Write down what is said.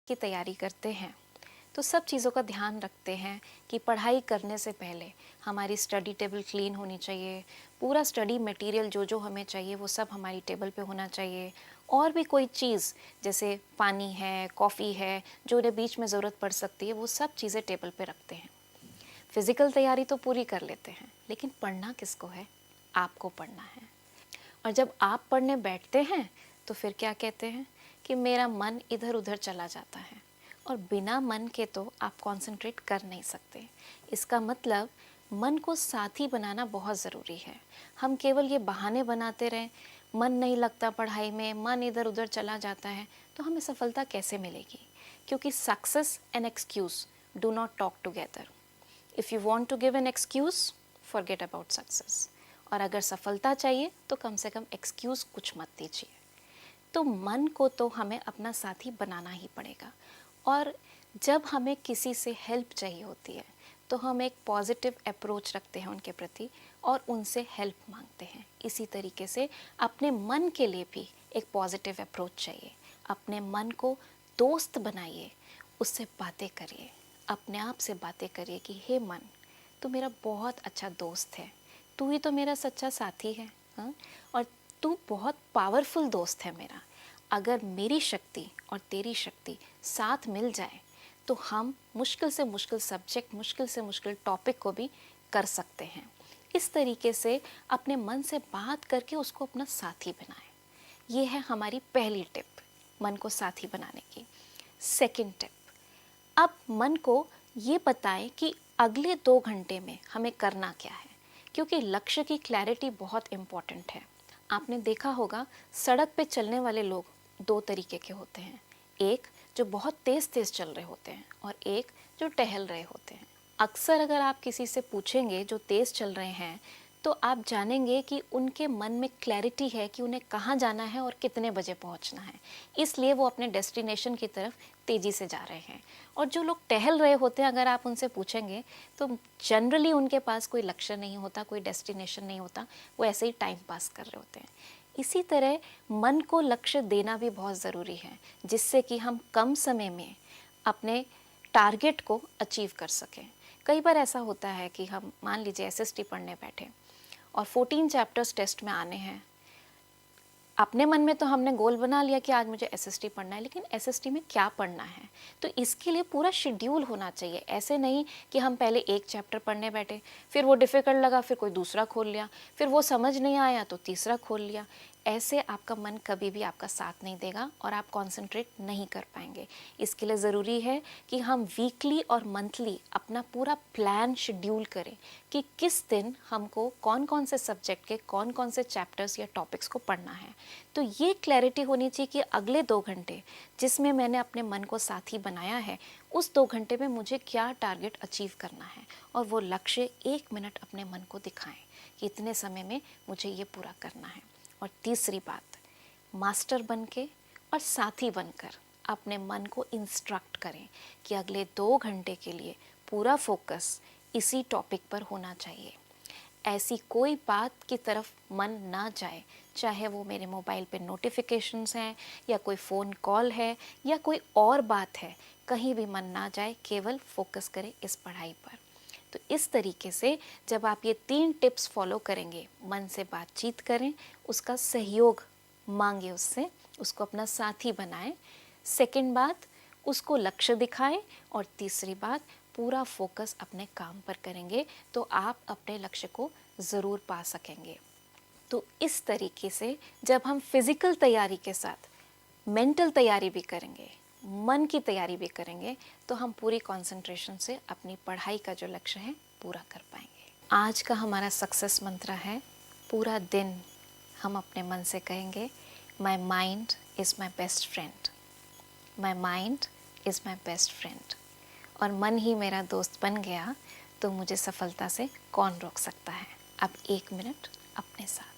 की तैयारी करते हैं तो सब चीज़ों का ध्यान रखते हैं कि पढ़ाई करने से पहले हमारी स्टडी टेबल क्लीन होनी चाहिए, पूरा स्टडी मटेरियल जो जो हमें चाहिए वो सब हमारी टेबल पे होना चाहिए। और भी कोई चीज़ जैसे पानी है, कॉफ़ी है, जो उन्हें बीच में ज़रूरत पड़ सकती है, वो सब चीज़ें टेबल पे रखते हैं। फिज़िकल तैयारी तो पूरी कर लेते हैं, लेकिन पढ़ना किसको है? आपको पढ़ना है। और जब आप पढ़ने बैठते हैं तो फिर क्या कहते हैं कि मेरा मन इधर उधर चला जाता है, और बिना मन के तो आप कंसंट्रेट कर नहीं सकते। इसका मतलब मन को साथी बनाना बहुत ज़रूरी है। हम केवल ये बहाने बनाते रहें, मन नहीं लगता पढ़ाई में, मन इधर उधर चला जाता है, तो हमें सफलता कैसे मिलेगी? क्योंकि success and excuse do not talk together. If you want to give an excuse, forget about success. और अगर सफलता चाहिए तो कम से कम एक्सक्यूज़ कुछ मत दीजिए। तो मन को तो हमें अपना साथी बनाना ही पड़ेगा। और जब हमें किसी से हेल्प चाहिए होती है तो हम एक पॉजिटिव अप्रोच रखते हैं उनके प्रति और उनसे हेल्प मांगते हैं। इसी तरीके से अपने मन के लिए भी एक पॉजिटिव अप्रोच चाहिए। अपने मन को दोस्त बनाइए, उससे बातें करिए, अपने आप से बातें करिए कि हे मन, तू मेरा बहुत अच्छा दोस्त है, तू ही तो मेरा सच्चा साथी है। हाँ, और तू बहुत पावरफुल दोस्त है मेरा। अगर मेरी शक्ति और तेरी शक्ति साथ मिल जाए तो हम मुश्किल से मुश्किल सब्जेक्ट, मुश्किल से मुश्किल टॉपिक को भी कर सकते हैं। इस तरीके से अपने मन से बात करके उसको अपना साथी बनाएं। ये है हमारी पहली टिप, मन को साथी बनाने की। सेकंड टिप, अब मन को ये बताएं कि अगले 2 घंटे में हमें करना क्या है, क्योंकि लक्ष्य की क्लैरिटी बहुत इम्पॉर्टेंट है। आपने देखा होगा सड़क पे चलने वाले लोग 2 तरीके के होते हैं, एक जो बहुत तेज़ तेज़ चल रहे होते हैं और एक जो टहल रहे होते हैं। अक्सर अगर आप किसी से पूछेंगे जो तेज़ चल रहे हैं तो आप जानेंगे कि उनके मन में क्लैरिटी है कि उन्हें कहाँ जाना है और कितने बजे पहुँचना है, इसलिए वो अपने डेस्टिनेशन की तरफ तेज़ी से जा रहे हैं। और जो लोग टहल रहे होते हैं अगर आप उनसे पूछेंगे तो जनरली उनके पास कोई लक्ष्य नहीं होता, कोई डेस्टिनेशन नहीं होता, वो ऐसे ही टाइम पास कर रहे होते हैं। इसी तरह मन को लक्ष्य देना भी बहुत ज़रूरी है, जिससे कि हम कम समय में अपने टारगेट को अचीव कर सकें। कई बार ऐसा होता है कि हम मान लीजिए एसएसटी पढ़ने बैठे और 14 चैप्टर्स टेस्ट में आने हैं। अपने मन में तो हमने गोल बना लिया कि आज मुझे एसएसटी पढ़ना है, लेकिन एसएसटी में क्या पढ़ना है? तो इसके लिए पूरा शेड्यूल होना चाहिए। ऐसे नहीं कि हम पहले एक चैप्टर पढ़ने बैठे, फिर वो डिफ़िकल्ट लगा, फिर कोई दूसरा खोल लिया, फिर वो समझ नहीं आया तो तीसरा खोल लिया। ऐसे आपका मन कभी भी आपका साथ नहीं देगा और आप कॉन्सेंट्रेट नहीं कर पाएंगे। इसके लिए ज़रूरी है कि हम वीकली और मंथली अपना पूरा प्लान शेड्यूल करें कि किस दिन हमको कौन कौन से सब्जेक्ट के कौन कौन से चैप्टर्स या टॉपिक्स को पढ़ना है। तो ये क्लैरिटी होनी चाहिए कि अगले 2 घंटे जिसमें मैंने अपने मन को साथी बनाया है, उस 2 घंटे में मुझे क्या टारगेट अचीव करना है, और वो लक्ष्य 1 मिनट अपने मन को दिखाएं कि इतने समय में मुझे ये पूरा करना है। और तीसरी बात, मास्टर बन के और साथी बनकर अपने मन को इंस्ट्रक्ट करें कि अगले 2 घंटे के लिए पूरा फोकस इसी टॉपिक पर होना चाहिए। ऐसी कोई बात की तरफ मन ना जाए, चाहे वो मेरे मोबाइल पे नोटिफिकेशंस हैं या कोई फ़ोन कॉल है या कोई और बात है, कहीं भी मन ना जाए, केवल फोकस करें इस पढ़ाई पर। तो इस तरीके से जब आप ये 3 टिप्स फॉलो करेंगे, मन से बातचीत करें, उसका सहयोग मांगे उससे, उसको अपना साथी बनाएं। सेकंड बात, उसको लक्ष्य दिखाएं। और तीसरी बात, पूरा फोकस अपने काम पर करेंगे तो आप अपने लक्ष्य को ज़रूर पा सकेंगे। तो इस तरीके से जब हम फिज़िकल तैयारी के साथ मेंटल तैयारी भी करेंगे, मन की तैयारी भी करेंगे, तो हम पूरी कंसंट्रेशन से अपनी पढ़ाई का जो लक्ष्य है पूरा कर पाएंगे। आज का हमारा सक्सेस मंत्र है, पूरा दिन हम अपने मन से कहेंगे, my mind is my best friend, my mind is my best friend. और मन ही मेरा दोस्त बन गया तो मुझे सफलता से कौन रोक सकता है। अब 1 मिनट अपने साथ।